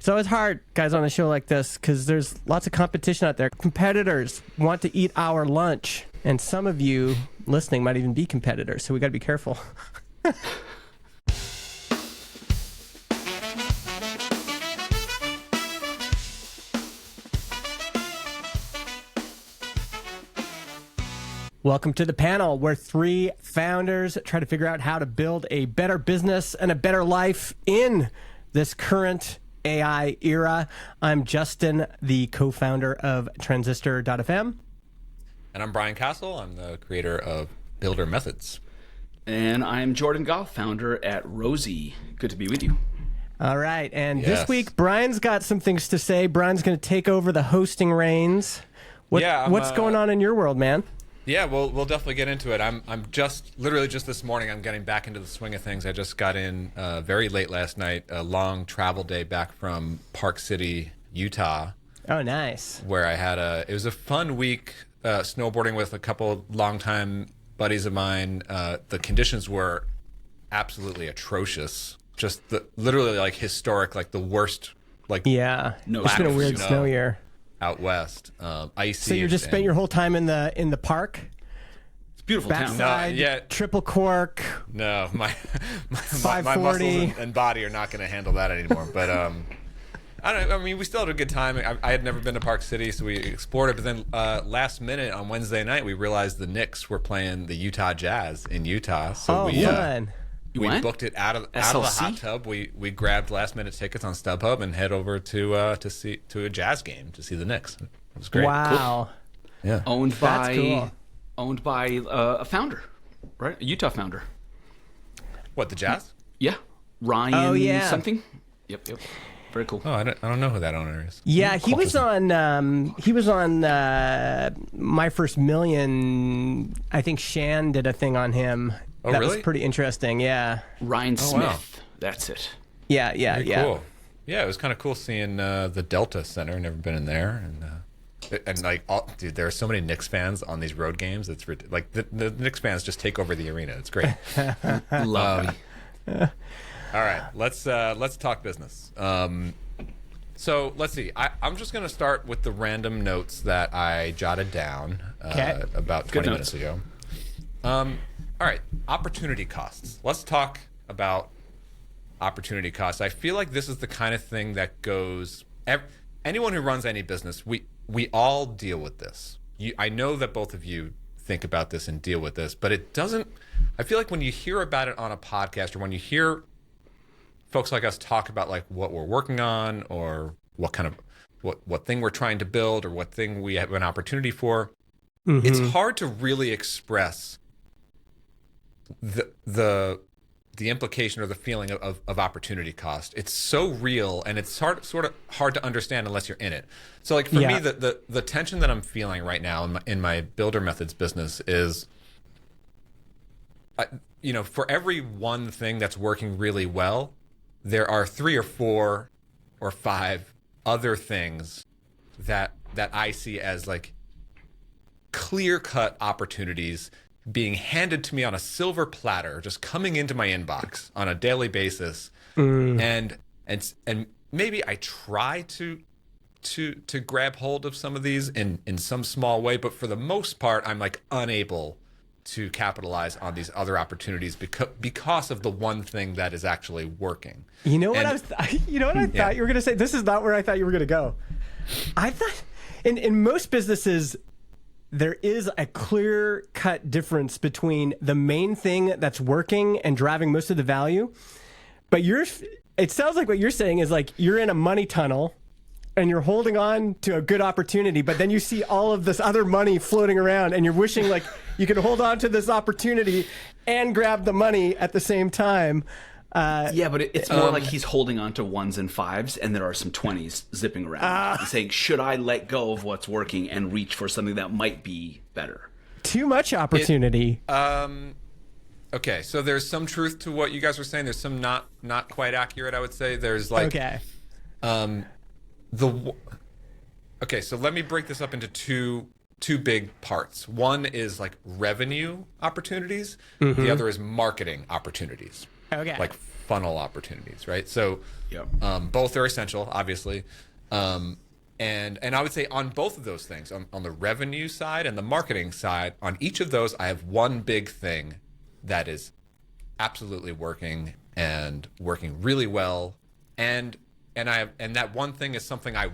It's always hard, guys, on a show like this because there's lots of competition out there. Competitors want to eat our lunch, and some of you listening might even be competitors, so we got to be careful. Welcome to the panel where three founders try to figure out how to build a better business and a better life in this current AI era. I'm Justin, the co-founder of Transistor.fm. And I'm Brian Castle. I'm the creator of Builder Methods. And I'm Jordan Goff, founder at Rosie. Good to be with you. All right. And Yes. This week, Brian's got some things to say. Brian's going to take over the hosting reins. What's going on in your world, man? Yeah, we'll definitely get into it. I'm just literally just this morning. I'm getting back into the swing of things. I just got in very late last night. A long travel day back from Park City, Utah. Oh, nice. Where I had it was a fun week snowboarding with a couple longtime buddies of mine. The conditions were absolutely atrocious. Just literally like historic, like the worst. Like Yeah, it's been a weird snow year out west, icy. So you just spent your whole time in the park? It's a beautiful town. Backside, triple cork. No, my 540. muscles and body are not going to handle that anymore. But I don't know. I mean, we still had a good time. I had never been to Park City, so we explored it. But then last minute on Wednesday night, we realized the Knicks were playing the Utah Jazz in Utah. So we booked it out of the hot tub. We grabbed last minute tickets on StubHub and head over to a Jazz game to see the Knicks. It was great. Wow. Cool. Yeah. Owned by a founder, right? A Utah founder. What, the Jazz? Yeah. Ryan something. Yep. Very cool. Oh, I don't know who that owner is. Yeah, he was on My First Million. I think Shan did a thing on him. Oh, that really? was pretty interesting. Yeah. Ryan Smith. Wow. That's it. Yeah. Cool. Yeah, it was kind of cool seeing the Delta Center. Never been in there, and like, dude, there are so many Knicks fans on these road games. It's like the Knicks fans just take over the arena. It's great. Lovely. All right, let's talk business. So let's see. I'm just going to start with the random notes that I jotted down about 20 minutes ago. All right, opportunity costs. Let's talk about opportunity costs. I feel like this is the kind of thing that goes. Anyone who runs any business, we all deal with this. I know that both of you think about this and deal with this, but it doesn't. I feel like when you hear about it on a podcast or when you hear folks like us talk about like what we're working on or what kind of what thing we're trying to build or what thing we have an opportunity for, it's hard to really express the implication or the feeling of opportunity cost. It's so real and it's sort of hard to understand unless you're in it. So like for me, the tension that I'm feeling right now in my Builder Methods business is, for every one thing that's working really well, there are 3 or 4 or 5 other things that I see as like clear-cut opportunities being handed to me on a silver platter, just coming into my inbox on a daily basis. And maybe I try to grab hold of some of these in some small way, but for the most part, I'm like unable to capitalize on these other opportunities because of the one thing that is actually working. You know what I thought you were going to say? This is not where I thought you were going to go. I thought in most businesses, there is a clear-cut difference between the main thing that's working and driving most of the value. But it sounds like what you're saying is like you're in a money tunnel and you're holding on to a good opportunity, but then you see all of this other money floating around and you're wishing like you could hold on to this opportunity and grab the money at the same time. But it's more like he's holding on to 1s and 5s, and there are some 20s zipping around. He's saying, should I let go of what's working and reach for something that might be better? Too much opportunity. Okay, so there's some truth to what you guys were saying. There's some not quite accurate, I would say. There's like... Okay, so let me break this up into two big parts. One is like revenue opportunities. The other is marketing opportunities. Okay. Like funnel opportunities, right? So Yep. both are essential, obviously. And I would say on both of those things, on the revenue side and the marketing side, on each of those, I have one big thing that is absolutely working and working really well. And that one thing is something I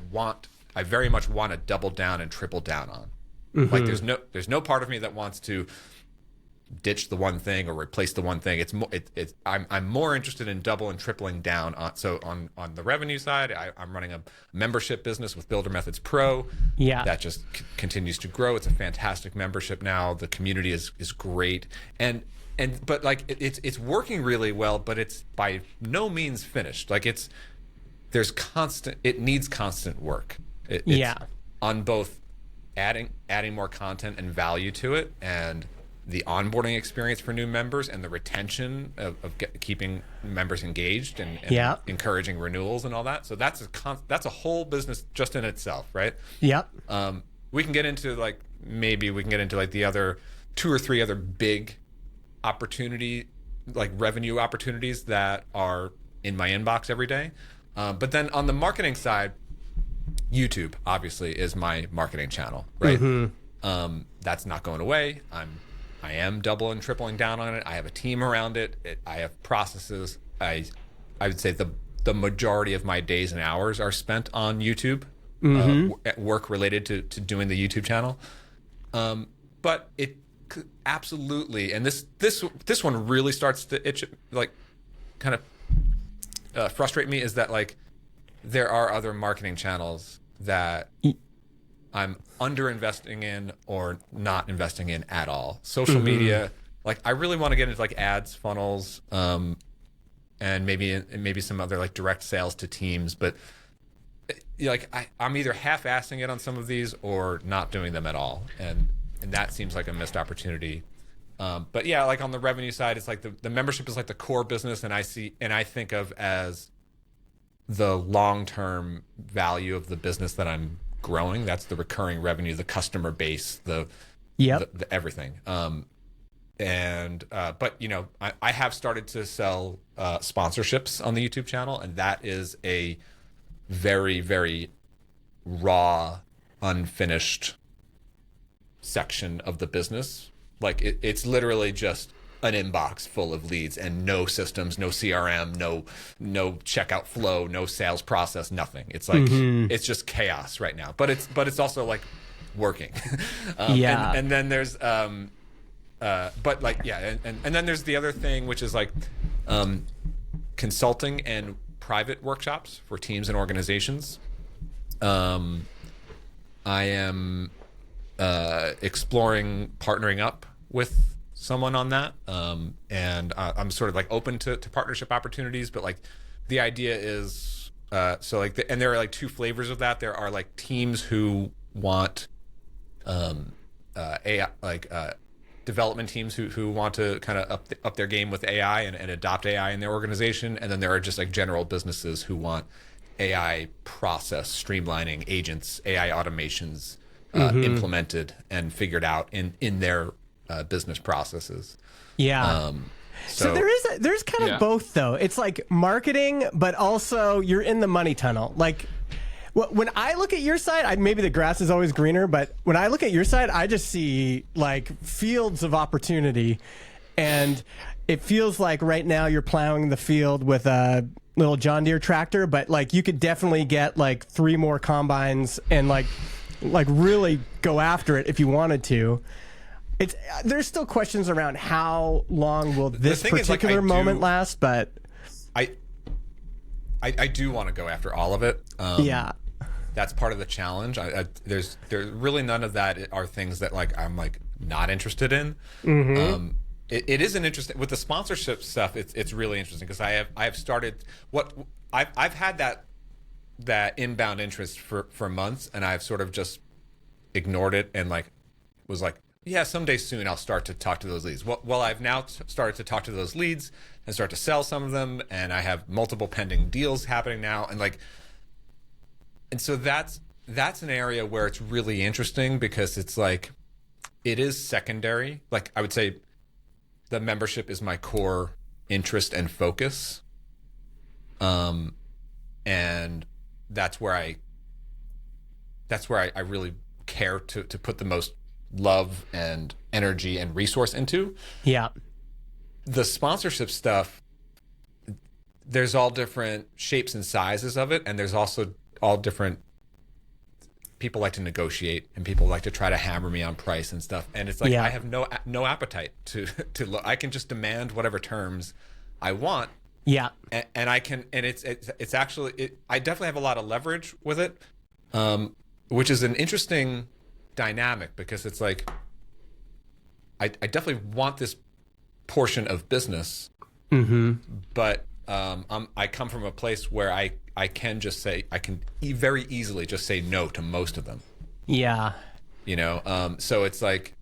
very much want to double down and triple down on. Mm-hmm. Like there's no part of me that wants to ditch the one thing or replace the one thing. I'm more interested in double and tripling down on. So on the revenue side, I'm running a membership business with Builder Methods Pro. Yeah, that just continues to grow. It's a fantastic membership now. The community is great, but like it's working really well, but it's by no means finished. Like it needs constant work. It's on both adding more content and value to it, and the onboarding experience for new members and the retention of keeping members engaged and encouraging renewals and all that. So that's a whole business just in itself, right? Yep. We can get into the other 2 or 3 other big revenue opportunities that are in my inbox every day. But then on the marketing side, YouTube obviously is my marketing channel, right? Mm-hmm. That's not going away. I am double and tripling down on it. I have a team around it. I have processes. I would say the majority of my days and hours are spent on YouTube, work related to doing the YouTube channel. But it absolutely, and this one really starts to itch, like kind of frustrate me, is that like there are other marketing channels that I'm under investing in or not investing in at all. Social media, like I really want to get into like ads, funnels, and maybe some other like direct sales to teams. But like I'm either half-assing it on some of these or not doing them at all, and that seems like a missed opportunity. But yeah, like on the revenue side, it's like the membership is like the core business, and I think of as the long-term value of the business that I'm growing. That's the recurring revenue, the customer base, the everything. But you know, I have started to sell sponsorships on the YouTube channel, and that is a very, very raw, unfinished section of the business. Like it's literally just an inbox full of leads and no systems, no CRM, no checkout flow, no sales process, nothing. It's like it's just chaos right now. But it's also like working. And then there's and then there's the other thing, which is like consulting and private workshops for teams and organizations. I am exploring partnering up with someone on that, and I'm sort of like open to partnership opportunities, but like the idea is and there are like 2 flavors of that. There are like teams who want AI, like development teams who want to kind of up their game with AI and adopt AI in their organization, and then there are just like general businesses who want AI process streamlining, agents, AI automations implemented and figured out in their business processes. So there's kind of both though. It's like marketing, but also you're in the money tunnel. Like when I look at your side, maybe the grass is always greener, but when I look at your side, I just see like fields of opportunity, and it feels like right now you're plowing the field with a little John Deere tractor, but like you could definitely get like 3 more combines and like really go after it if you wanted to. There's still questions around how long will this particular moment last, but I do want to go after all of it. That's part of the challenge. There's really none of that are things that like I'm like not interested in. It is an interesting with the sponsorship stuff. It's really interesting because I have started I've had that inbound interest for months, and I've sort of just ignored it and like was like, yeah, someday soon I'll start to talk to those leads. Well, I've now started to talk to those leads and start to sell some of them, and I have multiple pending deals happening now, and so that's an area where it's really interesting because it's like it is secondary. Like I would say the membership is my core interest and focus, And that's where I really care to put the most love and energy and resource into. Yeah. The sponsorship stuff, there's all different shapes and sizes of it, and there's also all different people like to negotiate, and people like to try to hammer me on price and stuff. And it's like, I have no appetite to I can just demand whatever terms I want. Yeah. And I can, and it's actually, I definitely have a lot of leverage with it, which is an interesting dynamic, because it's like, I definitely want this portion of business, but I come from a place where I can just say, I can very easily just say no to most of them. Yeah. You know, so it's like,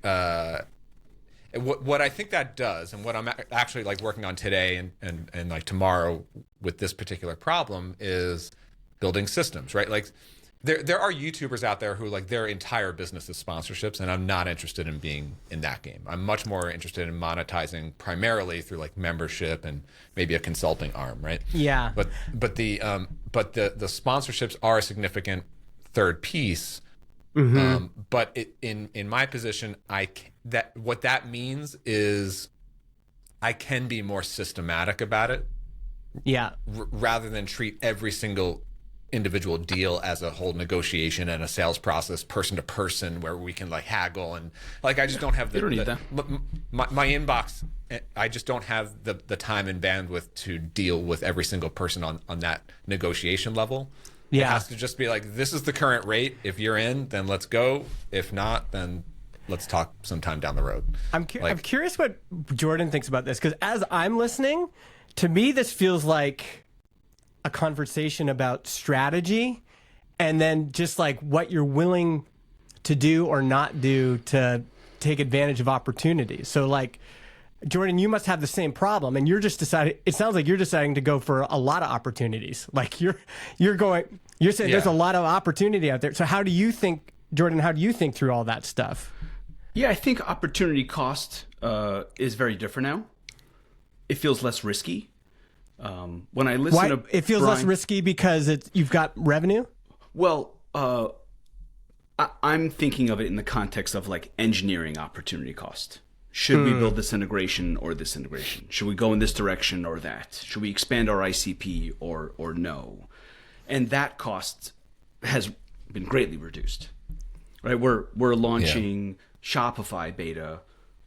what I think that does, and what I'm actually like working on today and like tomorrow with this particular problem, is building systems, right? Like there are YouTubers out there who like their entire business is sponsorships, and I'm not interested in being in that game. I'm much more interested in monetizing primarily through like membership and maybe a consulting arm, right? Yeah. But the sponsorships are a significant third piece. But in my position, what that means is I can be more systematic about it. Yeah. Rather than treat every single individual deal as a whole negotiation and a sales process, person to person, where we can like haggle, and like I just don't have my inbox. I just don't have the time and bandwidth to deal with every single person on that negotiation level. Yeah. It has to just be like, this is the current rate. If you're in, then let's go. If not, then let's talk sometime down the road. I'm curious what Jordan thinks about this, because as I'm listening, to me, this feels like a conversation about strategy, and then just like what you're willing to do or not do to take advantage of opportunities. So like, Jordan, you must have the same problem, and it sounds like you're deciding to go for a lot of opportunities. Like you're saying there's a lot of opportunity out there. So how do you think, Jordan, how do you think through all that stuff? Yeah, I think opportunity cost is very different now. It feels less risky. When I listen to it feels less risky because you've got revenue? Well, I'm thinking of it in the context of like engineering opportunity cost. Should we build this integration or this integration? Should we go in this direction or that? Should we expand our ICP or no? And that cost has been greatly reduced. Right? We're launching Shopify beta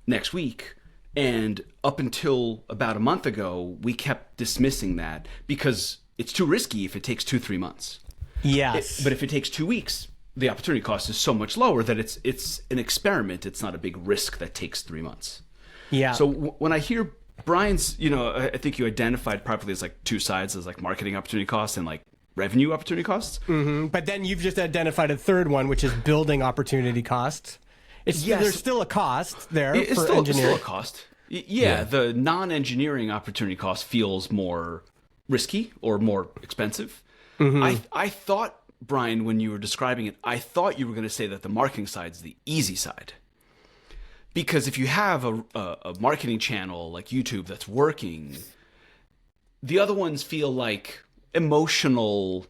next week, and up until about a month ago, we kept dismissing that because it's too risky if it takes 2-3 months. Yes. But if it takes 2 weeks, the opportunity cost is so much lower that it's an experiment. It's not a big risk that takes 3 months. Yeah. So when I hear Brian's, I think you identified properly as like two sides, as like marketing opportunity costs and like revenue opportunity costs. But then you've just identified a third one, which is building opportunity costs. There's still a cost there for engineering. It's still a cost. Yeah, the non-engineering opportunity cost feels more risky or more expensive. I thought, Brian, when you were describing it, I thought you were going to say that the marketing side is the easy side. Because if you have a marketing channel like YouTube that's working, the other ones feel like emotional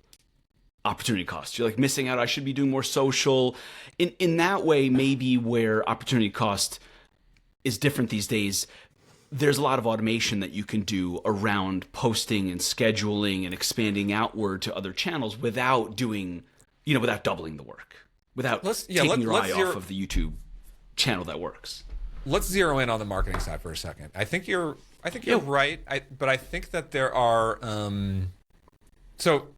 opportunity costs. You're like missing out. I should be doing more social. In that way, maybe where opportunity cost is different these days, there's a lot of automation that you can do around posting and scheduling and expanding outward to other channels without doing, without doubling the work, without taking your eye off of the YouTube channel that works. Let's zero in on the marketing side for a second. I think you're right. But I think that there are, so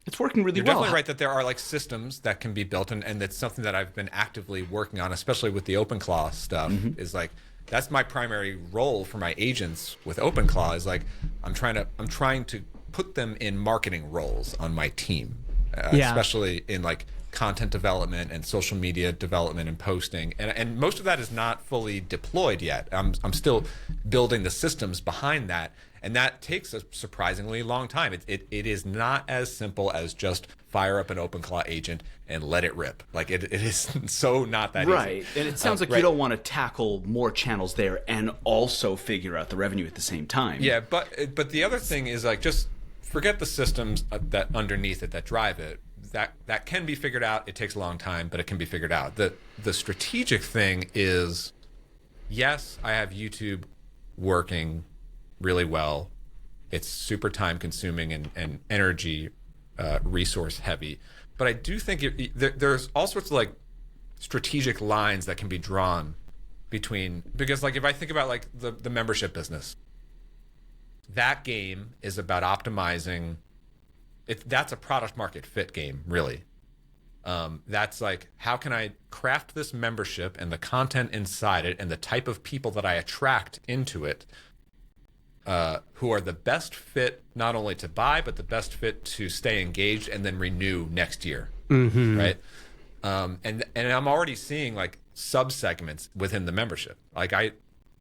it's working really you're well. Definitely right that there are like systems that can be built, and that's something that I've been actively working on, especially with the OpenClaw stuff. Is like, that's my primary role for my agents with OpenClaw, is like I'm trying to put them in marketing roles on my team, especially in like content development and social media development and posting, and most of that is not fully deployed yet. I'm still building the systems behind that, and that takes a surprisingly long time. It is not as simple as just fire up an OpenClaw agent and let it rip. Like it is so not that easy. Right, and it sounds like you don't want to tackle more channels there and also figure out the revenue at the same time. Yeah, but the other thing is like just forget the systems that underneath it that drive it. That can be figured out. It takes a long time, but it can be figured out. The strategic thing is, yes, I have YouTube working really well. It's super time consuming and energy resource heavy. But I do think there's all sorts of like strategic lines that can be drawn between, because like if I think about like the membership business, that game is about optimizing that's a product market fit game, really. That's like, how can I craft this membership and the content inside it and the type of people that I attract into it, who are the best fit not only to buy, but the best fit to stay engaged and then renew next year, right? And I'm already seeing like sub-segments within the membership. Like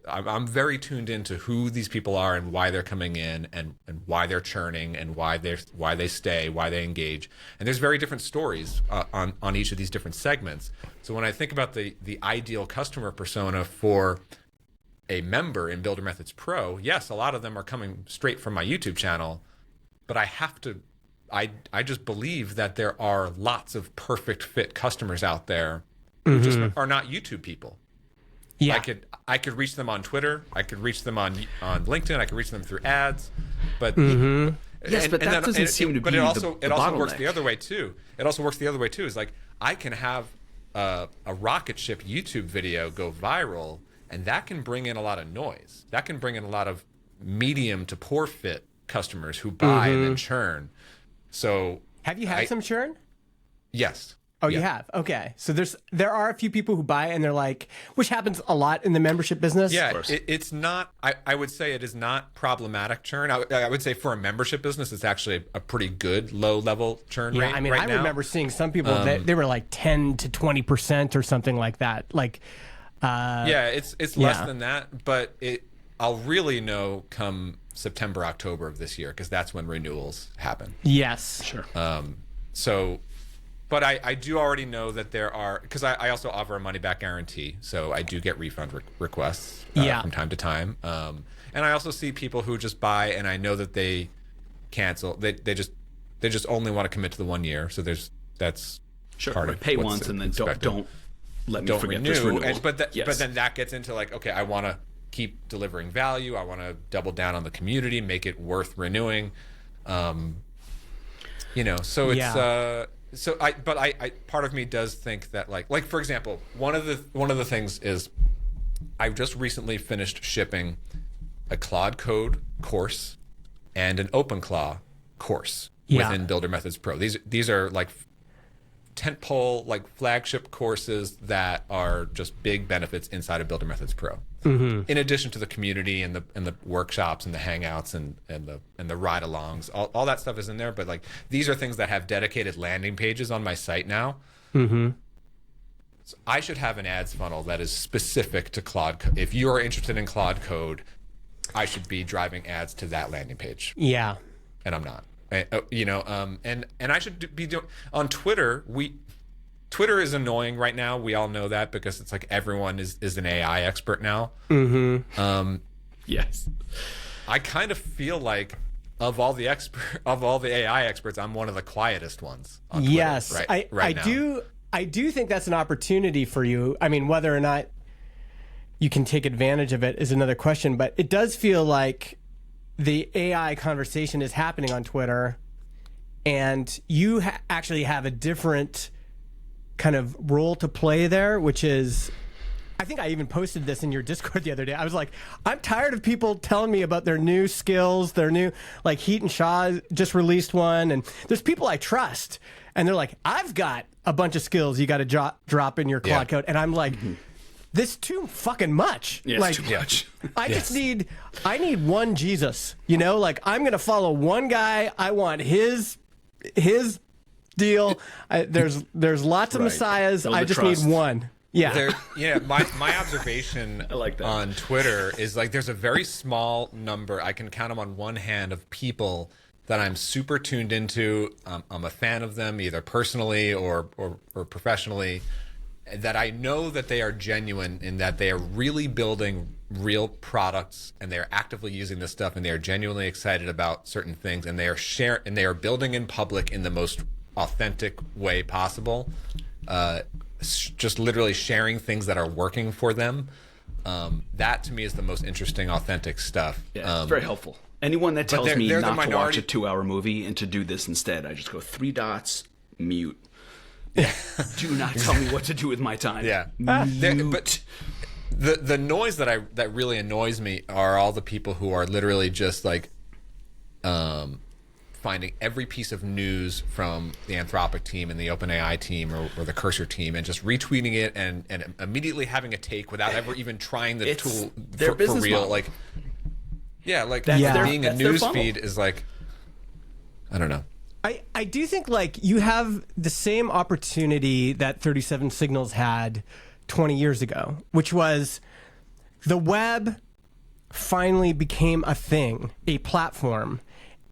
I'm very tuned into who these people are and why they're coming in and why they're churning and why they stay, why they engage. And there's very different stories on each of these different segments. So when I think about the ideal customer persona for a member in Builder Methods Pro, yes, a lot of them are coming straight from my YouTube channel, but I just believe that there are lots of perfect fit customers out there who just are not YouTube people. Yeah. I could reach them on Twitter. I could reach them on LinkedIn. I could reach them through ads. But yes, but that doesn't seem to be. But it also bottleneck. works the other way too. It also works the other way too. Is like I can have a rocket ship YouTube video go viral, and that can bring in a lot of noise. That can bring in a lot of medium to poor fit customers who buy and then churn. So have you had some churn? Yes. Oh, yeah. You have? Okay. So there are a few people who buy and they're like, which happens a lot in the membership business. Yeah, it's not, I would say it is not problematic churn. I would say for a membership business, it's actually a pretty good low level churn rate. I mean, right now. remember seeing some people that they were like 10 to 20% or something like that. Like, yeah, it's less than that, but I'll really know come September, October of this year, because that's when renewals happen. Yes. Sure. But I do already know that there are, because I also offer a money back guarantee, so I do get refund requests from time to time. And I also see people who just buy and I know that they cancel. They just only want to commit to the 1 year. So that's part of pay once and then don't let me forget this renewal. But then that gets into like, okay, I want to keep delivering value. I want to double down on the community, make it worth renewing. So it's so I part of me does think that like for example, one of the things is I've just recently finished shipping a Claude Code course and an OpenClaw course within Builder Methods Pro. These are like tentpole, like flagship courses that are just big benefits inside of Builder Methods Pro. In addition to the community and the workshops and the hangouts and the ride-alongs, all that stuff is in there. But like these are things that have dedicated landing pages on my site now. So I should have an ads funnel that is specific to Claude. If you are interested in Claude Code, I should be driving ads to that landing page. Yeah, and I'm not. And I should be doing on Twitter. Twitter is annoying right now. We all know that because it's like everyone is an AI expert now. Yes, I kind of feel like of all the AI experts, I'm one of the quietest ones on Twitter. Yes, I do think that's an opportunity for you. I mean, whether or not you can take advantage of it is another question, but it does feel like the AI conversation is happening on Twitter, and you actually have a different kind of role to play there, which is, I think I even posted this in your Discord the other day. I was like, I'm tired of people telling me about their new skills, their new, like Heat and Shaw just released one, and there's people I trust, and they're like, I've got a bunch of skills you got to drop in your Claude Code, and I'm like, this too fucking much. Yeah, like, too much. I need one Jesus, like I'm going to follow one guy. I want his deal. There's lots of messiahs. I just need one. Yeah. My observation I like that. On Twitter is like there's a very small number, I can count them on one hand, of people that I'm super tuned into. I'm a fan of them either personally or professionally, that I know that they are genuine in that they are really building real products, and they are actively using this stuff, and they are genuinely excited about certain things, and they are building in public in the most authentic way possible, just literally sharing things that are working for them. That to me is the most interesting, authentic stuff. Yeah, it's very helpful. Anyone that tells me not to watch a 2-hour movie and to do this instead, I just go 3 dots, mute. Yeah. Do not tell me what to do with my time. Yeah. But the noise that really annoys me are all the people who are literally just like finding every piece of news from the Anthropic team and the OpenAI team or the Cursor team and just retweeting it and immediately having a take without ever even trying the tool for real. Model. Like, yeah, like being a news feed is like, I don't know. I do think like you have the same opportunity that 37 Signals had 20 years ago, which was the web finally became a thing, a platform,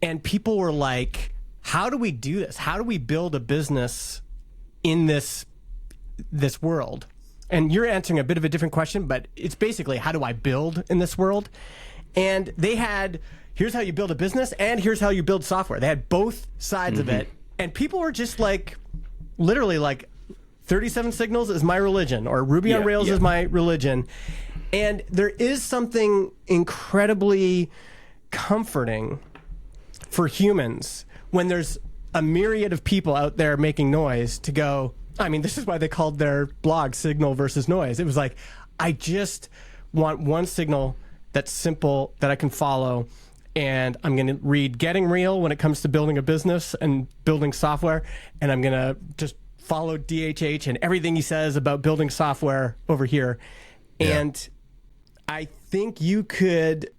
and people were like, how do we do this? How do we build a business in this world? And you're answering a bit of a different question, but it's basically, how do I build in this world? And they had, here's how you build a business, and here's how you build software. They had both sides of it. And people were just like, literally like, 37 Signals is my religion, or Ruby on Rails is my religion. And there is something incredibly comforting for humans when there's a myriad of people out there making noise to go, I mean, this is why they called their blog Signal versus Noise. It was like, I just want one signal that's simple, that I can follow, and I'm going to read Getting Real when it comes to building a business and building software, and I'm going to just follow DHH and everything he says about building software over here. Yeah. And I think you could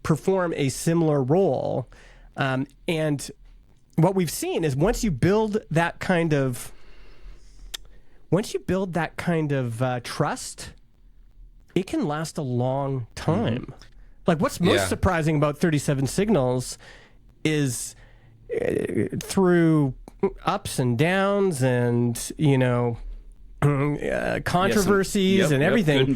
perform a similar role. And what we've seen is once you build that kind of trust, it can last a long time. Like what's most surprising about 37 Signals is through ups and downs and, controversies and everything.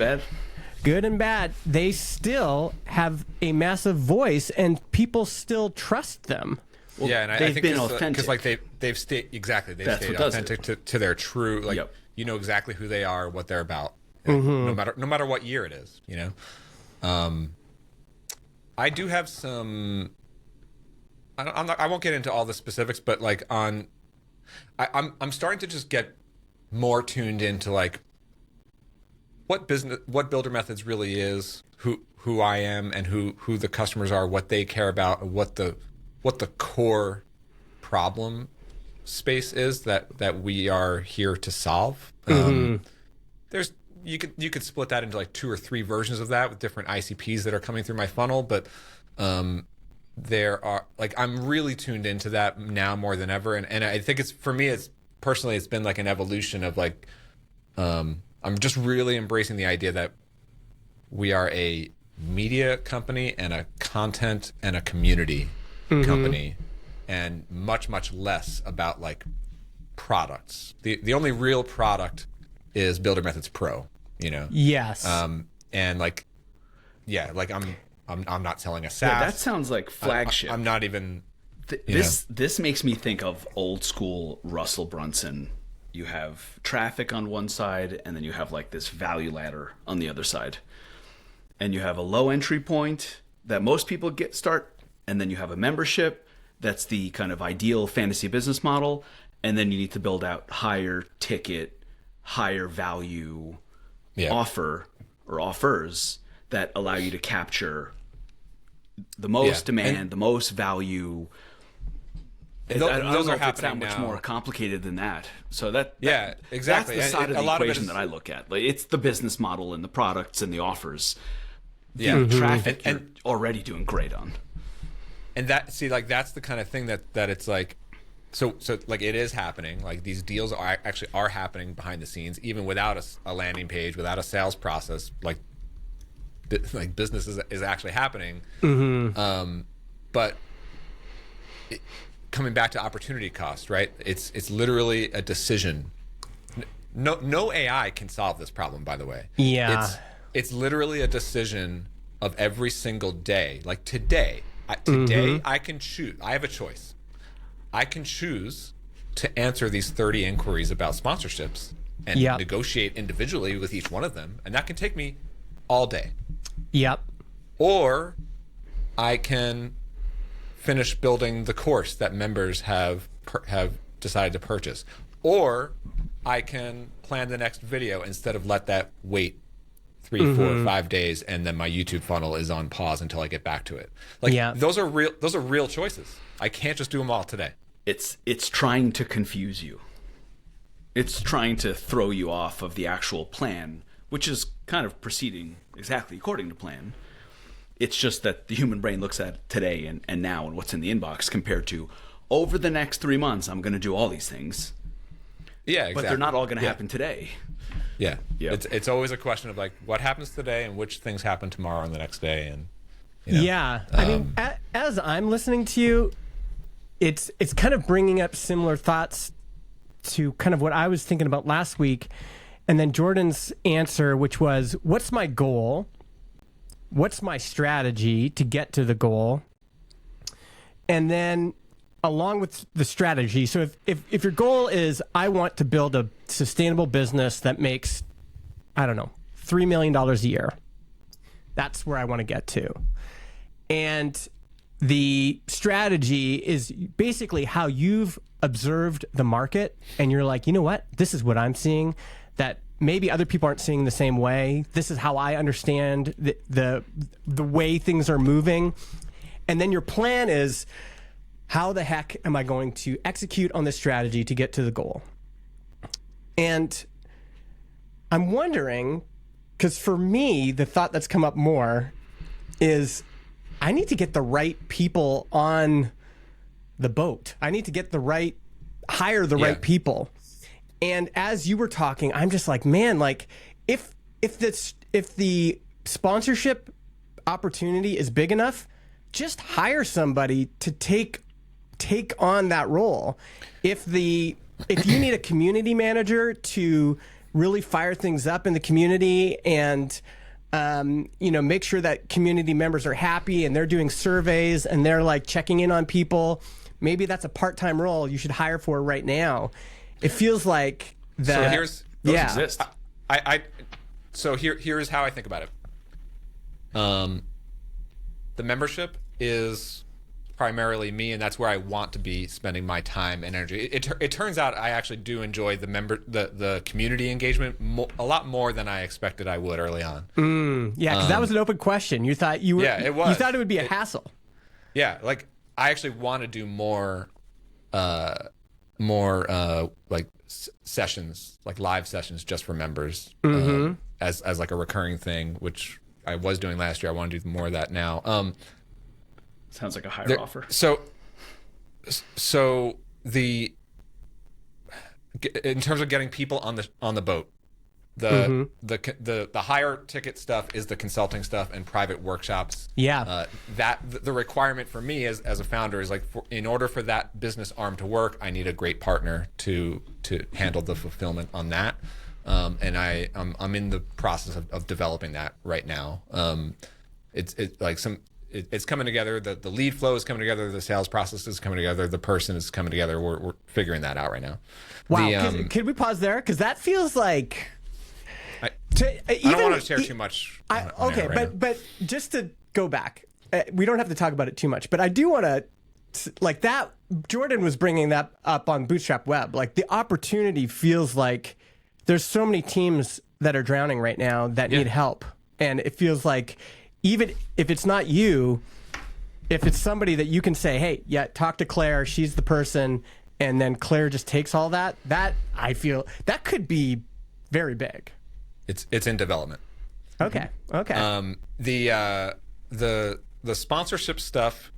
Good and bad. They still have a massive voice and people still trust them. Well, yeah, and I think been authentic. Because like they've stayed authentic to their true, like you know exactly who they are, what they're about. No matter what year it is, I do have some. I won't get into all the specifics, but like I'm starting to just get more tuned into like what Builder Methods really is, who I am, and who the customers are, what they care about, and what the core problem space is that we are here to solve. There's you could split that into like 2 or 3 versions of that with different ICPs that are coming through my funnel, but there are like I'm really tuned into that now more than ever, and I think it's for me it's been like an evolution of like I'm just really embracing the idea that we are a media company and a content and a community company, and much less about like products. The only real product is Builder Methods Pro, Yes. And like, like I'm not selling a SaaS. Yeah, that sounds like flagship. I'm not even. This makes me think of old school Russell Brunson. You have traffic on one side, and then you have like this value ladder on the other side, and you have a low entry point that most people start, and then you have a membership. That's the kind of ideal fantasy business model, and then you need to build out higher ticket, higher value offer or offers that allow you to capture the most demand, the most value. I don't know if it's that much more complicated than that. So exactly. That's the side of the equation that I look at. Like it's the business model and the products and the offers. Yeah, traffic you're already doing great on. And that's the kind of thing that it's like, so like it is happening. Like these deals are happening behind the scenes, even without a landing page, without a sales process. Like business is actually happening. But coming back to opportunity cost, right? It's literally a decision. No AI can solve this problem, by the way. Yeah. it's literally a decision of every single day. Like today, I can choose. I have a choice. I can choose to answer these 30 inquiries about sponsorships and negotiate individually with each one of them, and that can take me all day. Yep. Or I can finish building the course that members have decided to purchase. Or I can plan the next video instead of let that wait 3, 4, 5 days, and then my YouTube funnel is on pause until I get back to it. Like those are real choices. I can't just do them all today. It's trying to confuse you. It's trying to throw you off of the actual plan, which is kind of proceeding exactly according to plan. It's just that the human brain looks at today and now and what's in the inbox compared to over the next 3 months, I'm going to do all these things. Yeah, exactly. But they're not all going to happen today. Yeah. Yep. It's always a question of like what happens today and which things happen tomorrow and the next day. And yeah, I mean, as I'm listening to you, it's kind of bringing up similar thoughts to kind of what I was thinking about last week. And then Jordan's answer, which was, what's my goal? What's my strategy to get to the goal? And then along with the strategy, so if your goal is, I want to build a sustainable business that makes, I don't know, $3 million a year. That's where I want to get to. And the strategy is basically how you've observed the market and you're like, you know what? This is what I'm seeing that maybe other people aren't seeing the same way. This is how I understand the way things are moving. And then your plan is, how the heck am I going to execute on this strategy to get to the goal? And I'm wondering, because for me, the thought that's come up more is I need to get the right people on the boat. I need to hire the right people. And as you were talking, I'm just like, man, like if the sponsorship opportunity is big enough, just hire somebody to take on that role. If you need a community manager to really fire things up in the community and make sure that community members are happy and they're doing surveys and they're like checking in on people, maybe that's a part-time role you should hire for right now. It feels like that. So those exist. So here's how I think about it. The membership is primarily me, and that's where I want to be spending my time and energy. It turns out I actually do enjoy the community engagement a lot more than I expected I would early on. Yeah, because that was an open question. You thought it was. You thought it would be a hassle. Yeah, like I actually want to do more like sessions, like live sessions just for members, as like a recurring thing, which I was doing last year. I want to do more of that now. Sounds like a higher offer. So in terms of getting people on the boat, the higher ticket stuff is the consulting stuff and private workshops. Yeah. The requirement for me as a founder is like, in order for that business arm to work, I need a great partner to handle the fulfillment on that. And I'm in the process of developing that right now. It's coming together. The lead flow is coming together. The sales process is coming together. The person is coming together. We're figuring that out right now. Wow. Could we pause there? Because that feels like. I don't want to share too much. But just to go back, we don't have to talk about it too much. But I do want to, like that. Jordan was bringing that up on Bootstrap Web. Like the opportunity feels like there's so many teams that are drowning right now that need help, and it feels like. Even if it's not you, if it's somebody that you can say, hey, talk to Claire, she's the person, and then Claire just takes all that I feel that could be very big. It's in development. Okay. The sponsorship stuff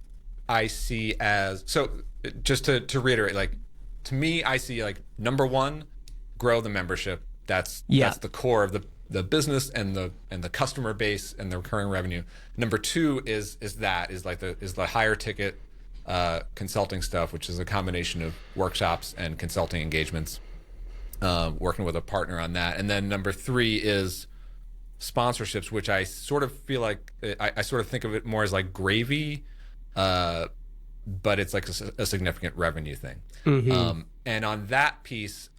I see as, so just to reiterate, like to me, I see like number one, grow the membership. That's the core of the business and the customer base and the recurring revenue. Number two is the higher ticket consulting stuff, which is a combination of workshops and consulting engagements, working with a partner on that. And then number three is sponsorships, which I sort of feel like I sort of think of it more as like gravy, but it's like a significant revenue thing. And on that piece,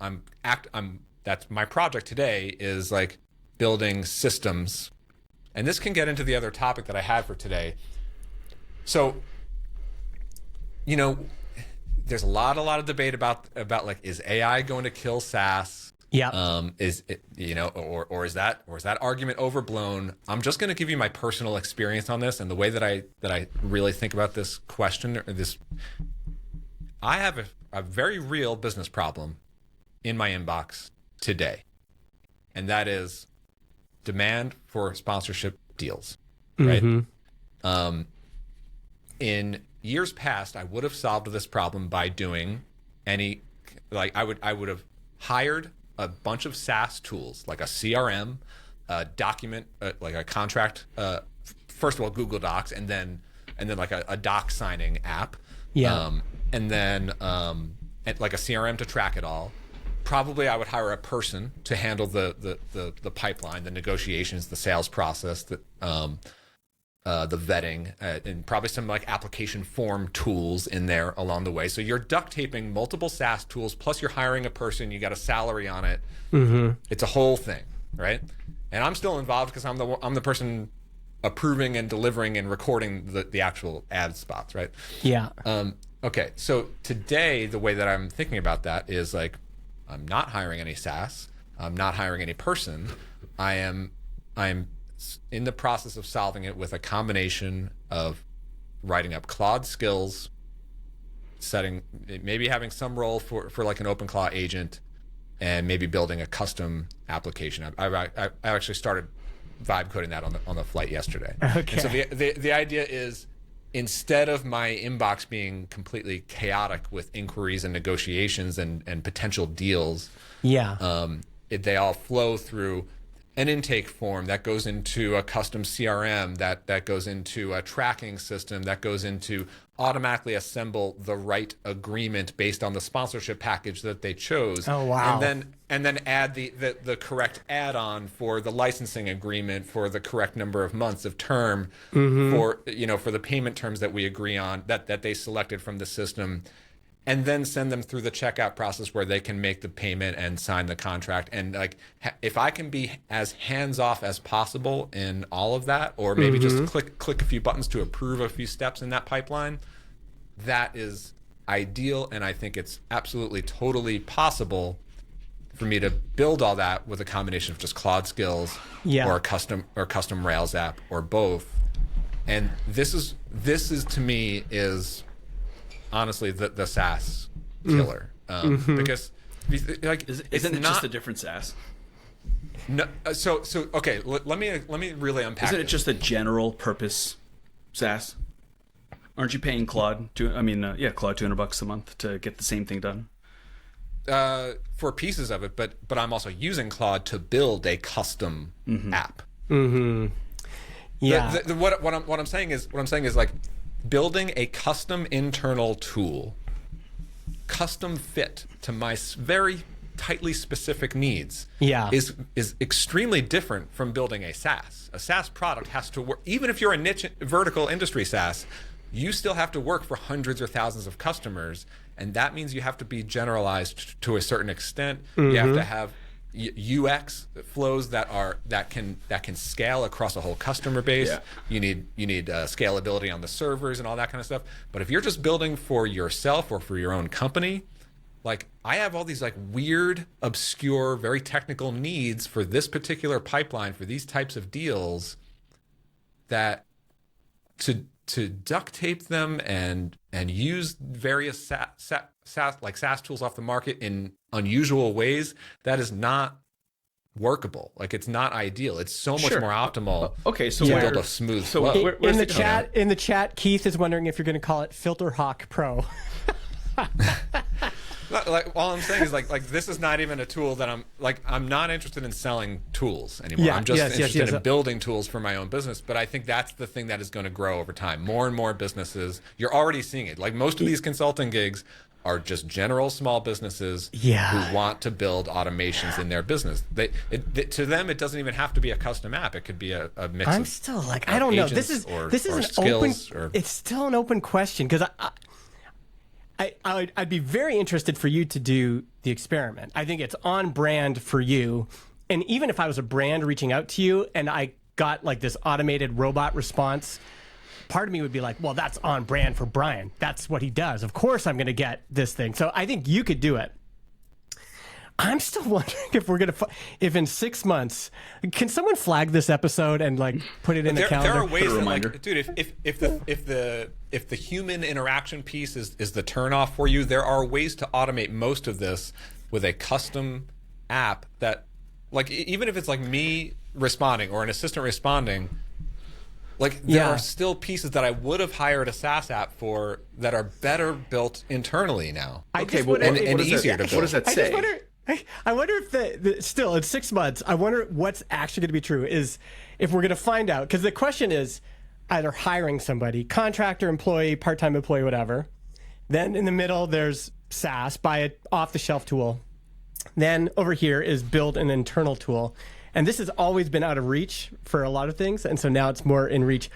that's my project today, is like building systems. And this can get into the other topic that I had for today. So, you know, there's a lot of debate about like, is AI going to kill SaaS? Yeah. Is it, you know, or is that argument overblown? I'm just going to give you my personal experience on this and the way that I really think about this question, or this. I have a very real business problem in my inbox today, and that is demand for sponsorship deals, right? In years past, I would have solved this problem by doing I would have hired a bunch of SaaS tools, like a CRM, a document, like a contract, first of all, Google Docs, and then like a doc signing app. And then like a CRM to track it all. Probably I would hire a person to handle the pipeline, the negotiations, the sales process, the vetting, and probably some like application form tools in there along the way. So you're duct taping multiple SaaS tools, plus you're hiring a person, you got a salary on it. It's a whole thing, right? And I'm still involved because I'm the person approving and delivering and recording the actual ad spots, right? Yeah. Okay, so today the way that I'm thinking about that is like, I'm not hiring any SaaS. I'm not hiring any person. I am in the process of solving it with a combination of writing up Claude skills, maybe having some role for like an OpenClaw agent, and maybe building a custom application. I actually started vibe coding that on the flight yesterday. Okay. And so the idea is, instead of my inbox being completely chaotic with inquiries and negotiations and potential deals, they all flow through an intake form that goes into a custom CRM, that goes into a tracking system, that goes into automatically assemble the right agreement based on the sponsorship package that they chose. Oh, wow. And then add the correct add-on for the licensing agreement, for the correct number of months of term, for the payment terms that we agree on, that they selected from the system, and then send them through the checkout process where they can make the payment and sign the contract. And like, if I can be as hands-off as possible in all of that, or maybe just click a few buttons to approve a few steps in that pipeline, that is ideal. And I think it's absolutely totally possible for me to build all that with a combination of just Claude skills, or a custom Rails app, or both. And this is to me is honestly the SaaS killer, because like, isn't it just a different SaaS? No, so okay. Let me really unpack. Isn't it just a general purpose SaaS? Aren't you paying Claude? Claude $200 a month to get the same thing done? For pieces of it, but I'm also using Claude to build a custom app. Yeah. What I'm saying is like, building a custom internal tool, custom fit to my very tightly specific needs, is extremely different from building a SaaS. A SaaS product has to work, even if you're a niche vertical industry SaaS, you still have to work for hundreds or thousands of customers, and that means you have to be generalized to a certain extent. You have to have UX flows that can scale across a whole customer base. You need scalability on the servers and all that kind of stuff. But if you're just building for yourself or for your own company, like, I have all these like weird, obscure, very technical needs for this particular pipeline, for these types of deals, that to duct tape them and use various SaaS tools off the market in unusual ways, that is not workable. Like, it's not ideal. It's so much more optimal. Okay, so to build a smooth flow. In the chat, Keith is wondering if you're going to call it FilterHawk Pro. Like, all I'm saying is like this is not even a tool that I'm not interested in selling tools anymore. I'm just interested in building tools for my own business. But I think that's the thing that is going to grow over time. More and more businesses, you're already seeing it. Like, most of these consulting gigs are just general small businesses who want to build automations in their business. To them, it doesn't even have to be a custom app. It could be a mix. I'm of, still like, I don't know. This is an open. It's still an open question because I'd be very interested for you to do the experiment. I think it's on brand for you. And even if I was a brand reaching out to you and I got like this automated robot response, part of me would be like, well, that's on brand for Brian. That's what he does. Of course I'm going to get this thing. So I think you could do it. I'm still wondering if we're going to, if in 6 months, can someone flag this episode and like put it in the calendar? There are ways that, like, dude, if the human interaction piece is the turnoff for you, there are ways to automate most of this with a custom app that, like, even if it's like me responding or an assistant responding, like there are still pieces that I would have hired a SaaS app for that are better built internally now. And easier to build. What does that say? I wonder if still in 6 months, I wonder what's actually going to be true is if we're going to find out, because the question is either hiring somebody, contractor, employee, part-time employee, whatever. Then in the middle, there's SaaS, buy an off-the-shelf tool. Then over here is build an internal tool. And this has always been out of reach for a lot of things. And so now it's more in reach.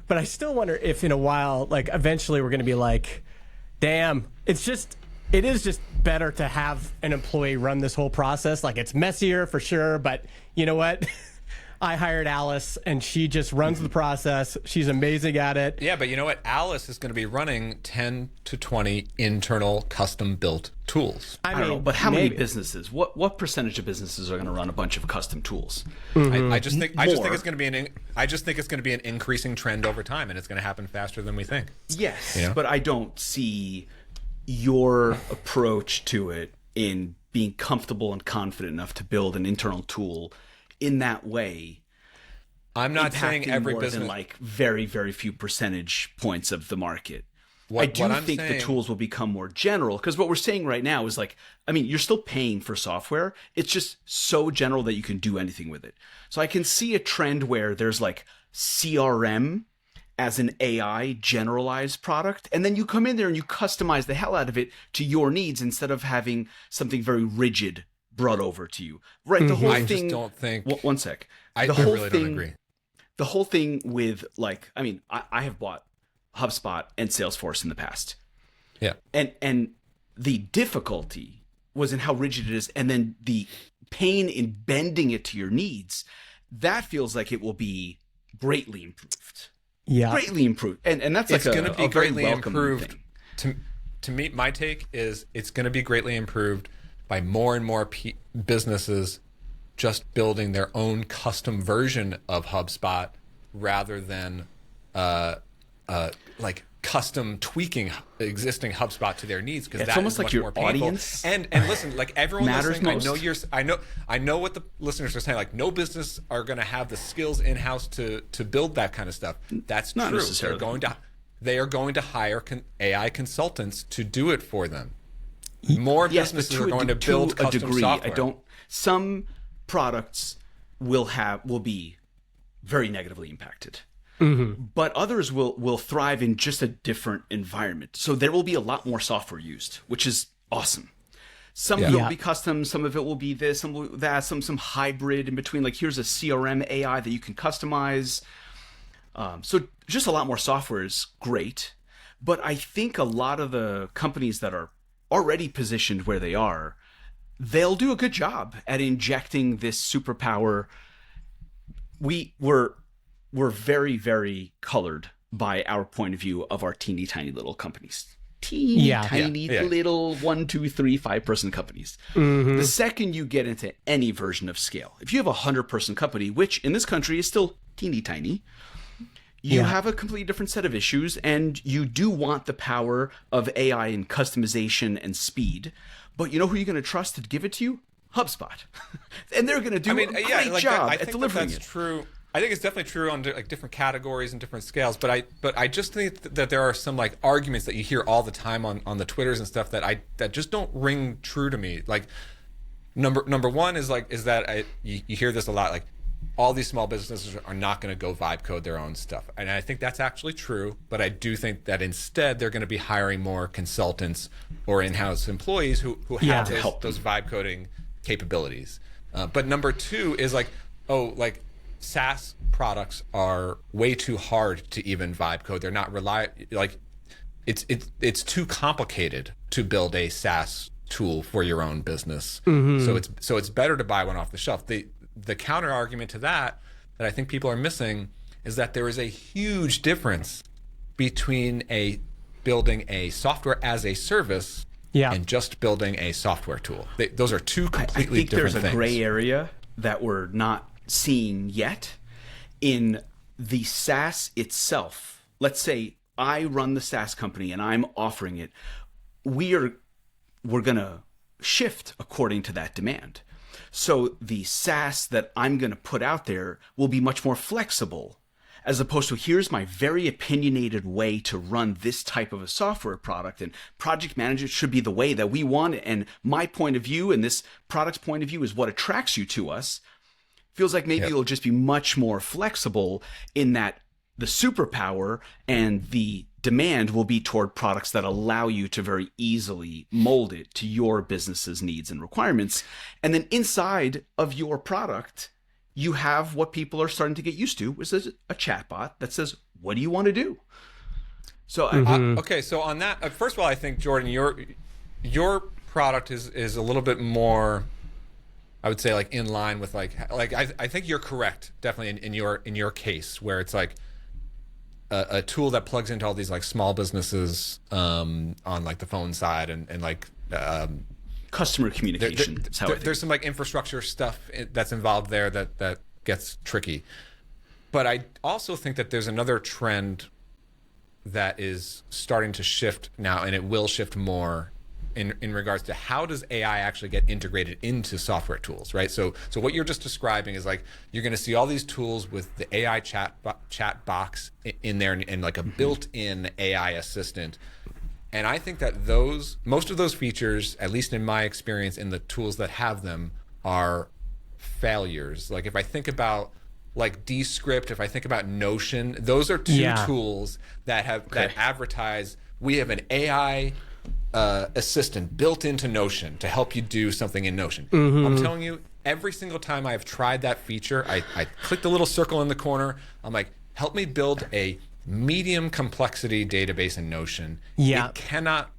But I still wonder if in a while, like eventually we're going to be like, damn, it is just better to have an employee run this whole process. Like it's messier for sure. But you know what? I hired Alice and she just runs the process. She's amazing at it. Yeah, but you know what? Alice is going to be running 10 to 20 internal custom built tools. I don't know, but how many businesses? What percentage of businesses are going to run a bunch of custom tools? I just think it's going to be an increasing trend over time, and it's going to happen faster than we think. Yes, but I don't see your approach to it in being comfortable and confident enough to build an internal tool in that way. I'm not saying every more business than like very, very few percentage points of the market. I do think the tools will become more general, because what we're saying right now is like, I mean, you're still paying for software. It's just so general that you can do anything with it. So I can see a trend where there's like CRM as an AI generalized product, and then you come in there and you customize the hell out of it to your needs instead of having something very rigid brought over to you. Right. The whole thing. I just don't think. One sec. I really don't agree. The whole thing with like, I mean, I have bought HubSpot and Salesforce in the past. Yeah. And the difficulty was in how rigid it is, and then the pain in bending it to your needs. That feels like it will be greatly improved. Yeah. Greatly improved. And that's like going to be greatly improved. To me, my take is it's going to be greatly improved by more and more businesses just building their own custom version of HubSpot rather than like custom tweaking existing HubSpot to their needs, because it's almost like your audience. And listen, like everyone listening, most. I know what the listeners are saying. Like no business are going to have the skills in house to build that kind of stuff. That's not true. Necessarily. They are going to hire AI consultants to do it for them. More businesses are going to build custom software. Some products will be very negatively impacted. But others will thrive in just a different environment. So there will be a lot more software used, which is awesome. Some of it will be custom, some of it will be this, some will be that, some hybrid in between. Like here's a CRM AI that you can customize. So just a lot more software is great. But I think a lot of the companies that are already positioned where they are, they'll do a good job at injecting this superpower. We're very, very colored by our point of view of our teeny tiny little companies. Tiny little 1, 2, 3, 5 person companies. The second you get into any version of scale, if you have a 100-person company, which in this country is still teeny tiny, you have a completely different set of issues, and you do want the power of AI and customization and speed. But you know who you're going to trust to give it to you? HubSpot. And they're going to do a great job at delivering it. That's true. I think it's definitely true on like different categories and different scales, but I just think that there are some like arguments that you hear all the time on the Twitters and stuff that just don't ring true to me. Like number one is that you hear this a lot, like all these small businesses are not going to go vibe code their own stuff. And I think that's actually true, but I do think that instead they're going to be hiring more consultants or in-house employees who have those vibe coding capabilities. But number two is like SaaS products are way too hard to even vibe code. They're not it's too complicated to build a SaaS tool for your own business. So it's better to buy one off the shelf. The counter argument to that I think people are missing is that there is a huge difference between building a software as a service and just building a software tool. Those are two completely different things. There's a gray area that we're not seeing yet in the SaaS itself. Let's say I run the SaaS company and I'm offering it. We're going to shift according to that demand. So the SaaS that I'm going to put out there will be much more flexible, as opposed to here's my very opinionated way to run this type of a software product, and project management should be the way that we want it, and my point of view and this product's point of view is what attracts you to us. Feels like maybe it'll just be much more flexible in that the superpower and the demand will be toward products that allow you to very easily mold it to your business's needs and requirements. And then inside of your product, you have what people are starting to get used to, which is a chatbot that says, what do you want to do? So, okay. So on that, first of all, I think, Jordan, your product is a little bit more, I would say, like in line with like I think you're correct, definitely in your case, where it's like a tool that plugs into all these like small businesses on like the phone side and like customer communication. There's some like infrastructure stuff that's involved there that gets tricky. But I also think that there's another trend that is starting to shift now, and it will shift more in regards to how does AI actually get integrated into software tools, right? So what you're just describing is like you're going to see all these tools with the AI chat box in there and like a built-in AI assistant. And I think that most of those features, at least in my experience in the tools that have them, are failures. Like if I think about like Descript, if I think about Notion, those are two tools that advertise, we have an AI assistant built into Notion to help you do something in Notion. I'm telling you, every single time I've tried that feature, I click the little circle in the corner. I'm like, help me build a medium complexity database in Notion. It cannot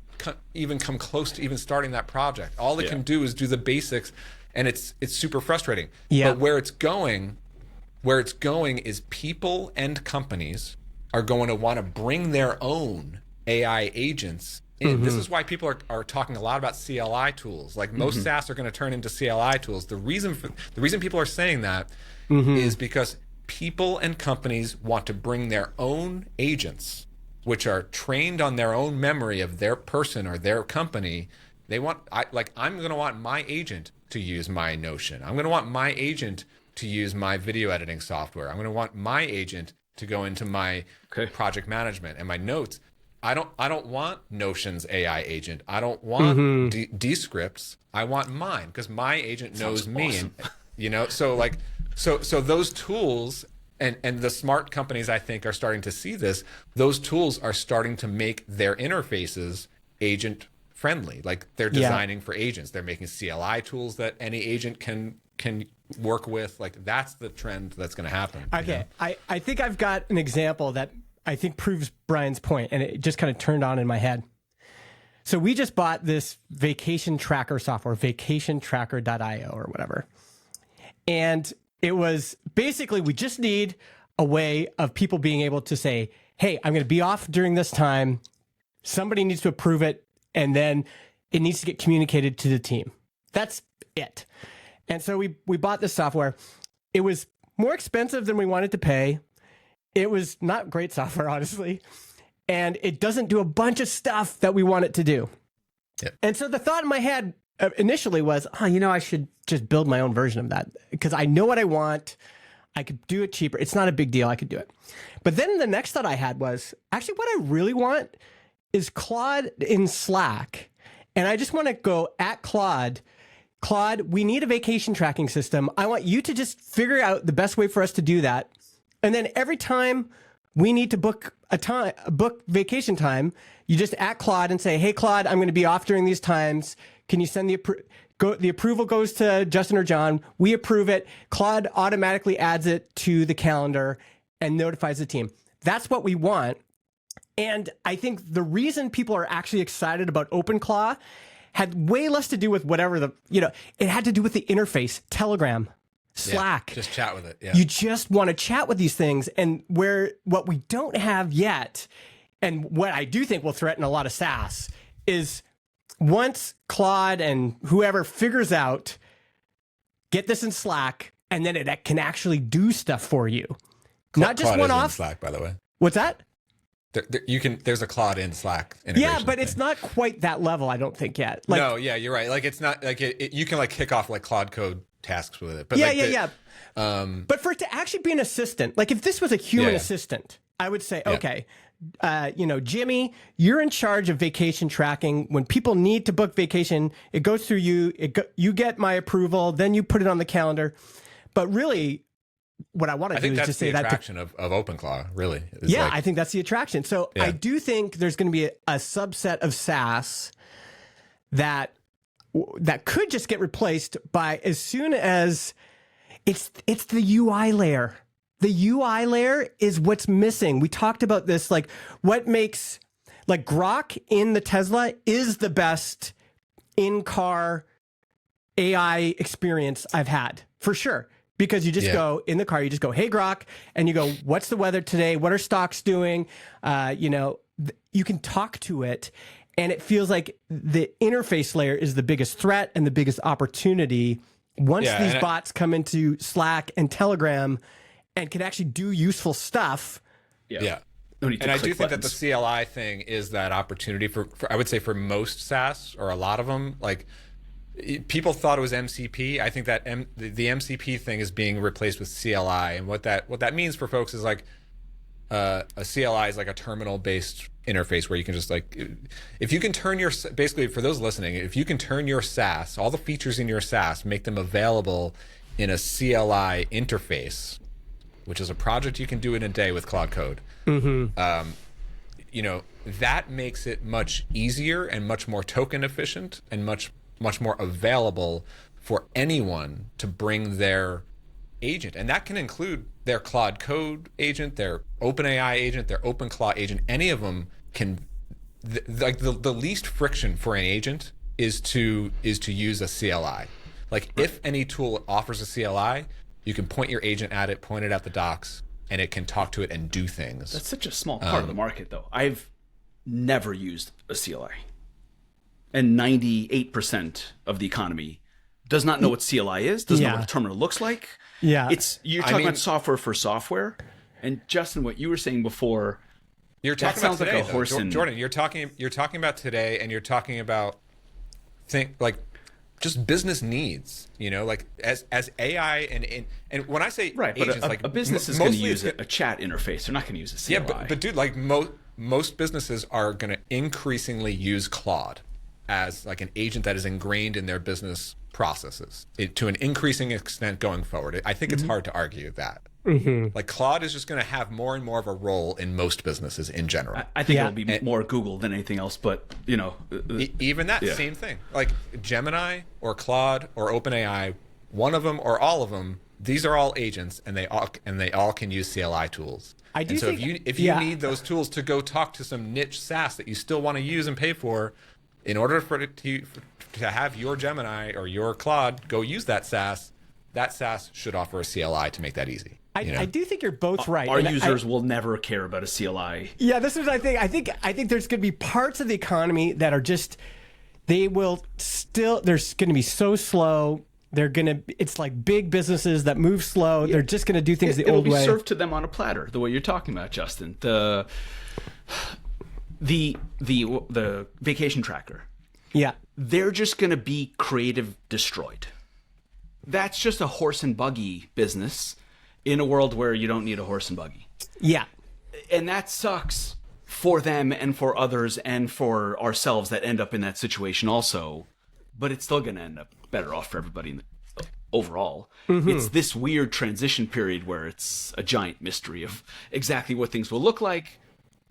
even come close to even starting that project. All it can do is do the basics, and it's super frustrating. But where it's going is people and companies are going to want to bring their own AI agents in. This is why people are talking a lot about CLI tools. Like most SaaS are going to turn into CLI tools. The reason people are saying that is because people and companies want to bring their own agents, which are trained on their own memory of their person or their company. I'm going to want my agent to use my Notion. I'm going to want my agent to use my video editing software. I'm going to want my agent to go into my project management and my notes. I don't want Notion's AI agent. I don't want Descript's. I want mine because my agent knows me. Awesome. And, so those tools and the smart companies, I think, are starting to see this. Those tools are starting to make their interfaces agent friendly. Like they're designing for agents. They're making CLI tools that any agent can work with. Like that's the trend that's going to happen. Okay, I think I've got an example that I think proves Brian's point, and it just kind of turned on in my head. So we just bought this vacation tracker software, vacationtracker.io or whatever. And it was basically, we just need a way of people being able to say, hey, I'm going to be off during this time. Somebody needs to approve it, and then it needs to get communicated to the team. That's it. And so we bought this software. It was more expensive than we wanted to pay. It was not great software, honestly. And it doesn't do a bunch of stuff that we want it to do. Yep. And so the thought in my head initially was, I should just build my own version of that because I know what I want. I could do it cheaper. It's not a big deal. I could do it. But then the next thought I had was, actually, what I really want is Claude in Slack. And I just want to go at Claude, Claude, we need a vacation tracking system. I want you to just figure out the best way for us to do that. And then every time we need to book vacation time, you just at Claude and say, hey, Claude, I'm going to be off during these times. Can you send the approval goes to Justin or John. We approve it. Claude automatically adds it to the calendar and notifies the team. That's what we want. And I think the reason people are actually excited about OpenClaw had way less to do with whatever it had to do with the interface, Telegram, Slack. Yeah, just chat with it. Yeah. You just want to chat with these things. And what we don't have yet, and what I do think will threaten a lot of SaaS, is once Claude and whoever figures out, get this in Slack, and then it can actually do stuff for you. Not just Claude one is off. in Slack, by the way. What's that? There's a Claude in Slack Yeah, but thing. it's not quite that level, I don't think yet. No, yeah, you're right. Like it's not like you can like kick off like Claude Code tasks with it. But yeah. But for it to actually be an assistant, like if this was a human assistant, I would say, okay, Jimmy, you're in charge of vacation tracking. When people need to book vacation, it goes through you. You get my approval, then you put it on the calendar. But really, what I want to do is just say that. I think that's the attraction of OpenClaw, really. Yeah, I think that's the attraction. So I do think there's going to be a subset of SaaS that could just get replaced by as soon as it's the UI layer. The UI layer is what's missing. We talked about this, like what makes like Grok in the Tesla is the best in-car AI experience I've had, for sure. Because you just go in the car, you just go, hey, Grok, and you go, what's the weather today? What are stocks doing? You can talk to it, and it feels like the interface layer is the biggest threat and the biggest opportunity once these bots come into Slack and Telegram and can actually do useful stuff. Yeah. And I do think that the CLI thing is that opportunity for I would say for most SaaS, or a lot of them, like people thought it was MCP. I think that the MCP thing is being replaced with CLI, and what that means for folks is like a CLI is like a terminal-based interface where you can just like, if you can turn your, basically for those listening, if you can turn your SaaS, all the features in your SaaS, make them available in a CLI interface, which is a project you can do in a day with Cloud Code. That makes it much easier and much more token efficient and much more available for anyone to bring their agent. And that can include their Cloud Code agent, their OpenAI agent, their OpenClaw agent. Any of them can, the least friction for an agent is to use a CLI. Like if any tool offers a CLI, you can point your agent at it, point it at the docs, and it can talk to it and do things. That's such a small part of the market, though. I've never used a CLI. And 98% of the economy does not know what CLI is, doesn't know what a terminal looks like. Yeah. You're talking about software for software. And Justin, what you were saying before, you're talking about today, like a horse Jordan, you're talking about today, and you're talking about just business needs, like as AI and when I say right, agents, but a business is going to use a chat interface. They're not going to use a CLI. Yeah, but dude, like most businesses are going to increasingly use Claude as like an agent that is ingrained in their business processes to an increasing extent going forward. I think it's hard to argue that. Like Claude is just going to have more and more of a role in most businesses in general. I think it'll be more Google than anything else, but even that same thing, like Gemini or Claude or OpenAI, one of them or all of them, these are all agents, and they all can use CLI tools. I do think if you need those tools to go talk to some niche SaaS that you still want to use and pay for, in order for it to have your Gemini or your Claude go use that SaaS should offer a CLI to make that easy. I do think you're both right. Our users will never care about a CLI. Yeah, this is what I think. I think there's going to be parts of the economy that are just, they're going to be so slow. It's like big businesses that move slow. Yeah. They're just going to do things the old way. It'll be served to them on a platter, the way you're talking about, Justin. The vacation tracker. Yeah. They're just going to be creative destroyed. That's just a horse and buggy business in a world where you don't need a horse and buggy. Yeah. And that sucks for them and for others and for ourselves that end up in that situation also. but it's still going to end up better off for everybody overall. It's this weird transition period where it's a giant mystery of exactly what things will look like.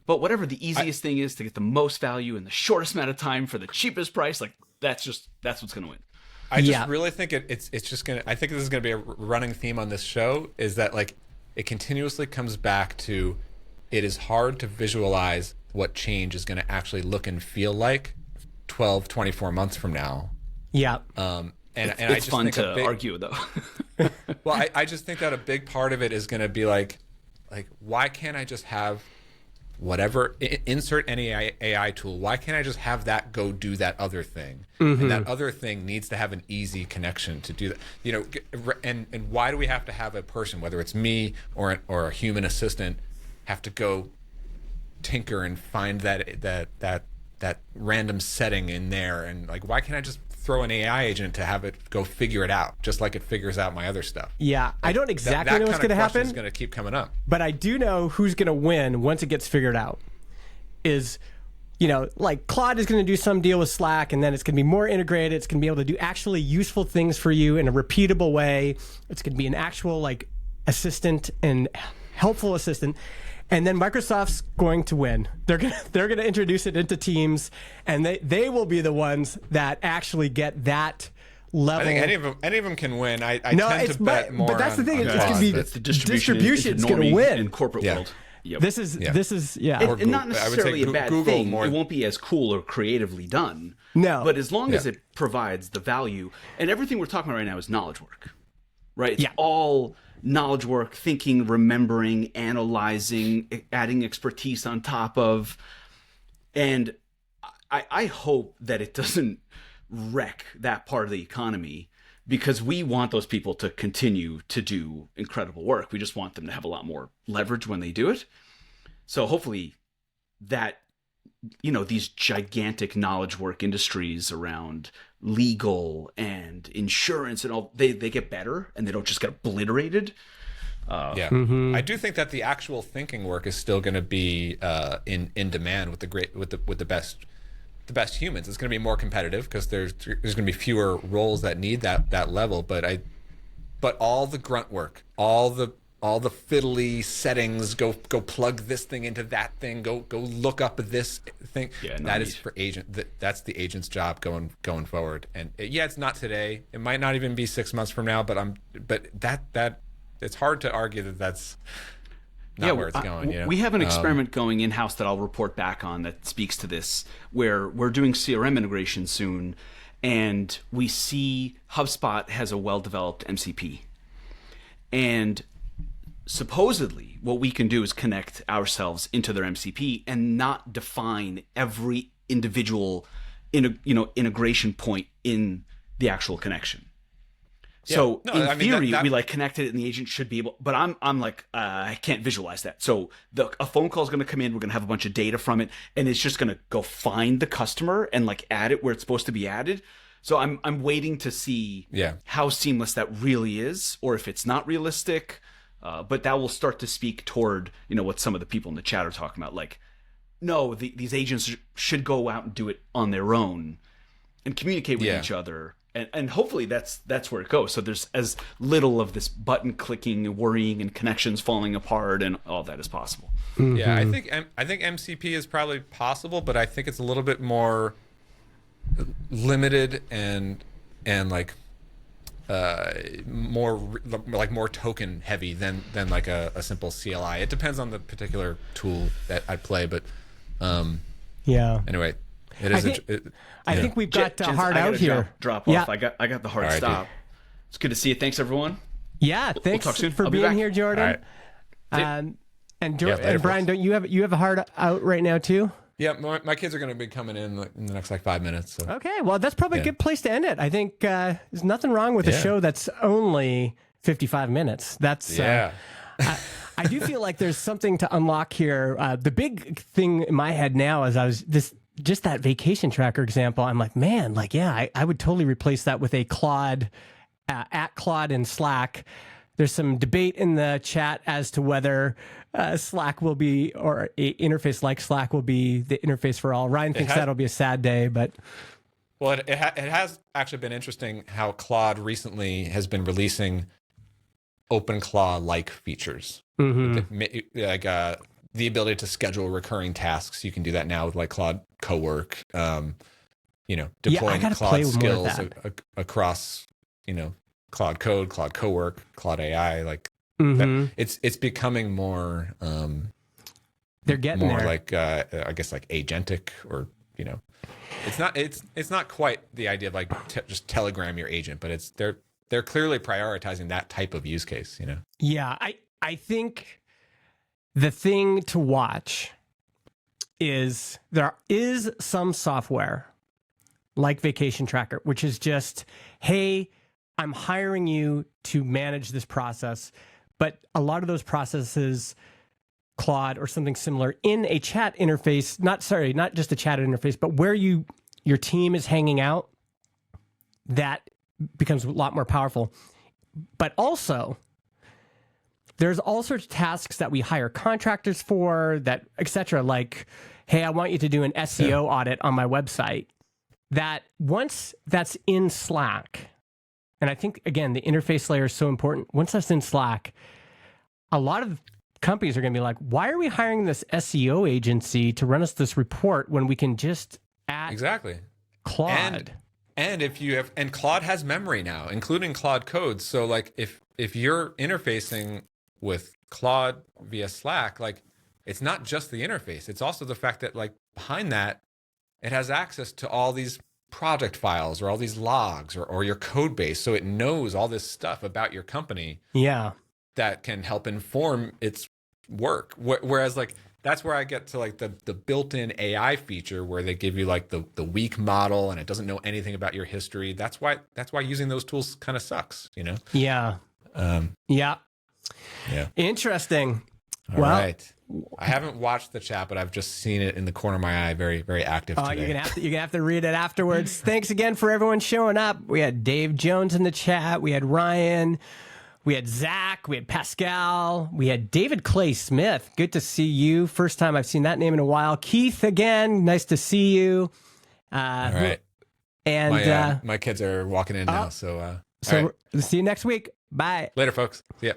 But whatever the easiest thing is to get the most value in the shortest amount of time for the cheapest price, like that's what's going to win. I just really think it's just gonna. I think this is gonna be a running theme on this show. Is that like it continuously comes back to it is hard to visualize what change is going to actually look and feel like 12, 24 months from now. Yeah. And it's I just fun think to argue though. Well, I just think that a big part of it is going to be like why can't I just have whatever, insert any AI tool, why can't I just have that go do that other thing? And that other thing needs to have an easy connection to do that. You know, and why do we have to have a person, whether it's me or a human assistant, have to go tinker and find that random setting in there? And like, why can't I just throw an AI agent to have it go figure it out, just like it figures out my other stuff? Yeah, like, I don't exactly know what's going to happen. It's going to keep coming up. But I do know who's going to win once it gets figured out. Is, you know, like Claude is going to do some deal with Slack, and then it's going to be more integrated. It's going to be able to do actually useful things for you in a repeatable way. It's going to be an actual like assistant and helpful assistant. And then Microsoft's going to win. They're gonna introduce it into Teams, and they will be the ones that actually get that level. I think any of them can win. I tend to bet more. But that's the thing. On it's going to be the distribution is going to win in corporate world. Yep. This is And not necessarily a bad Google thing. more. It won't be as cool or creatively done. No. But as long as it provides the value, and everything we're talking about right now is knowledge work, right? It's all knowledge work, thinking, remembering, analyzing, adding expertise on top of. And I hope that it doesn't wreck that part of the economy, because we want those people to continue to do incredible work. We just want them to have a lot more leverage when they do it. So hopefully that, you know, these gigantic knowledge work industries around legal and insurance and all, they get better and they don't just get obliterated. I do think that the actual thinking work is still going to be in demand with the best humans. It's going to be more competitive because there's going to be fewer roles that need that level. But all the grunt work, all the fiddly settings, go plug this thing into that thing, go look up this thing. That is for agent. That's the agent's job going forward. And it's not today. It might not even be 6 months from now. But that it's hard to argue that that's not where it's going. You know? We have an experiment going in-house that I'll report back on that speaks to this, where we're doing CRM integration soon, and we see HubSpot has a well-developed MCP. And supposedly what we can do is connect ourselves into their MCP and not define every individual integration point in the actual connection. So in theory, we like connected it and the agent should be able, but I'm like, I can't visualize that. So a phone call is going to come in. We're going to have a bunch of data from it, and it's just going to go find the customer and like add it where it's supposed to be added. So I'm waiting to see how seamless that really is, or if it's not realistic. But that will start to speak toward, what some of the people in the chat are talking about. Like, no, these agents should go out and do it on their own and communicate with each other. And hopefully that's where it goes. So there's as little of this button clicking, worrying, and connections falling apart, and all that is possible. Mm-hmm. Yeah, I think MCP is probably possible, but I think it's a little bit more limited and like more token heavy than like a simple CLI. It depends on the particular tool that I play, but anyway. It is. I think we've got Jens, hard out here. Drop off. I got the hard stop. Dude. It's good to see you. Thanks, everyone. Yeah, thanks we'll talk soon. for being here, Jordan. Right. And Brian, don't you have a hard out right now too? Yeah, my kids are going to be coming in the next 5 minutes. So. Okay, well that's probably a good place to end it. I think there's nothing wrong with a show that's only 55 minutes. That's I do feel like there's something to unlock here. The big thing in my head now is just that vacation tracker example, I'm like, man, I would totally replace that with a Claude, at Claude in Slack. There's some debate in the chat as to whether Slack will be, or a interface like Slack will be the interface for all. Ryan thinks that'll be a sad day, but Well, it has actually been interesting how Claude recently has been releasing OpenClaw-like features. Like the ability to schedule recurring tasks. You can do that now with like Claude Cowork. Deploying Claude skills across, Claude Code, Claude Cowork, Claude AI. Like it's becoming more. They're getting more there. Like I guess like agentic, or it's not quite the idea of like just telegram your agent, but they're clearly prioritizing that type of use case. Yeah, I think the thing to watch is there is some software like Vacation Tracker, which is just, hey, I'm hiring you to manage this process. But a lot of those processes, Claude or something similar, in a chat interface, not just a chat interface, but where your team is hanging out, that becomes a lot more powerful. But also, there's all sorts of tasks that we hire contractors for, that etc. Like, hey, I want you to do an SEO audit on my website. That once that's in Slack, and I think, again, the interface layer is so important. Once that's in Slack, a lot of companies are going to be like, why are we hiring this SEO agency to run us this report when we can just add Claude? And Claude has memory now, including Claude codes. So like if you're interfacing with Claude via Slack, like it's not just the interface. It's also the fact that like behind that, it has access to all these project files or all these logs or your code base. So it knows all this stuff about your company. Yeah. That can help inform its work. Whereas like, that's where I get to like the built-in AI feature where they give you like the weak model and it doesn't know anything about your history. That's why using those tools kind of sucks, Yeah. Yeah. Interesting. All right. I haven't watched the chat, but I've just seen it in the corner of my eye. Very, very active today. You're gonna have to read it afterwards. Thanks again for everyone showing up. We had Dave Jones in the chat. We had Ryan. We had Zach. We had Pascal. We had David Clay Smith. Good to see you. First time I've seen that name in a while. Keith again. Nice to see you. All right. And my kids are walking in now. So right. See you next week. Bye. Later, folks. See ya.